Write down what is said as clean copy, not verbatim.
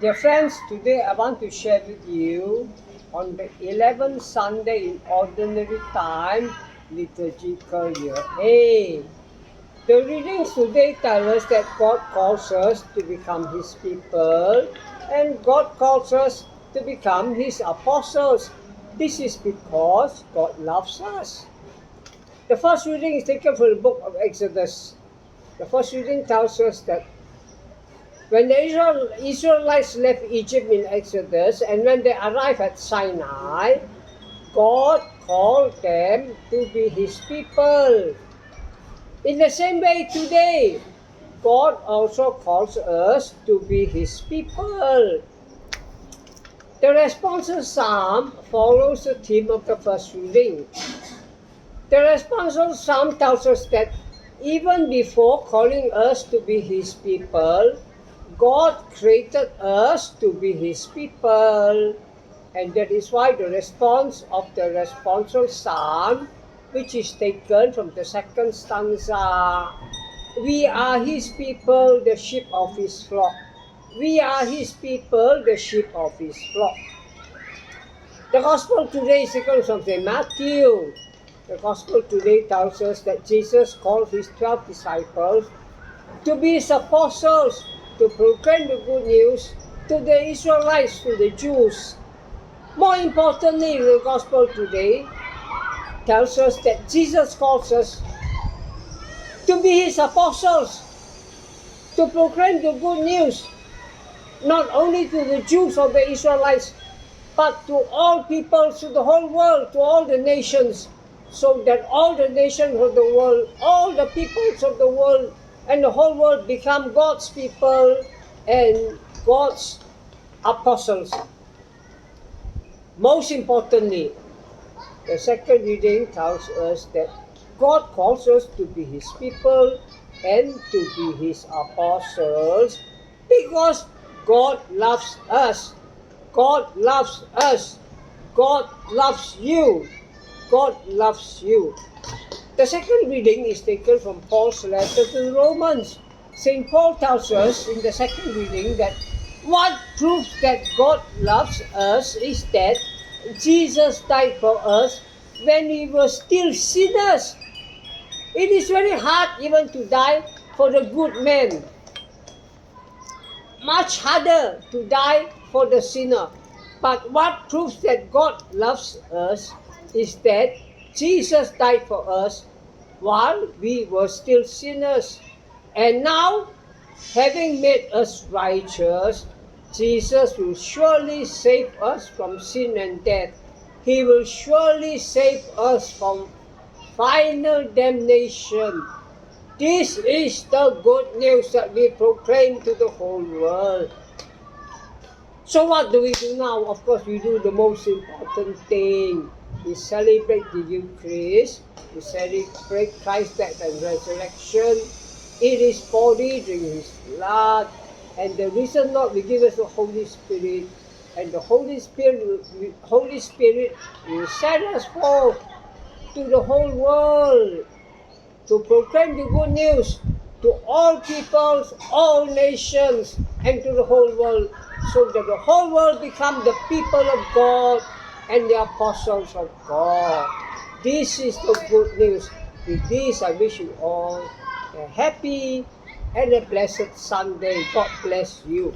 Dear friends, today I want to share with you on the 11th Sunday in Ordinary Time liturgical year A. The readings today tell us that God calls us to become His people and God calls us to become His apostles. This is because God loves us. The first reading is taken from the book of Exodus. The first reading tells us that when the Israelites left Egypt in Exodus and when they arrived at Sinai, God called them to be His people. In the same way today, God also calls us to be His people. The responsorial psalm follows the theme of the first reading. The responsorial psalm tells us that even before calling us to be His people, God created us to be His people. And that is why the response of the responsorial psalm, which is taken from the second stanza, we are His people, the sheep of His flock. We are His people, the sheep of His flock. The Gospel today is taken from St. Matthew. The Gospel today tells us that Jesus called His 12 disciples to be His apostles, to proclaim the good news to the Israelites, to the Jews. More importantly, the Gospel today tells us that Jesus calls us to be His apostles, to proclaim the good news, not only to the Jews or the Israelites, but to all people, to the whole world, to all the nations, so that all the nations of the world, all the peoples of the world, and the whole world become God's people and God's apostles. Most importantly, the second reading tells us that God calls us to be His people and to be His apostles because God loves us. God loves us. God loves you. God loves you. The second reading is taken from Paul's letter to the Romans. St. Paul tells us in the second reading that what proves that God loves us is that Jesus died for us when we were still sinners. It is very hard even to die for the good man. Much harder to die for the sinner. But what proves that God loves us is that Jesus died for us while we were still sinners. And now, having made us righteous, Jesus will surely save us from sin and death. He will surely save us from final damnation. This is the good news that we proclaim to the whole world. So what do we do now? Of course, we do the most important thing. We celebrate the Eucharist. We celebrate Christ's death and resurrection. Eat His body, drink His blood. And the risen Lord will give us the Holy Spirit. And the Holy Spirit will send us forth to the whole world to proclaim the good news to all peoples, all nations, and to the whole world, so that the whole world become the people of God and the apostles of God. This is the good news. With this, I wish you all a happy and a blessed Sunday. God bless you.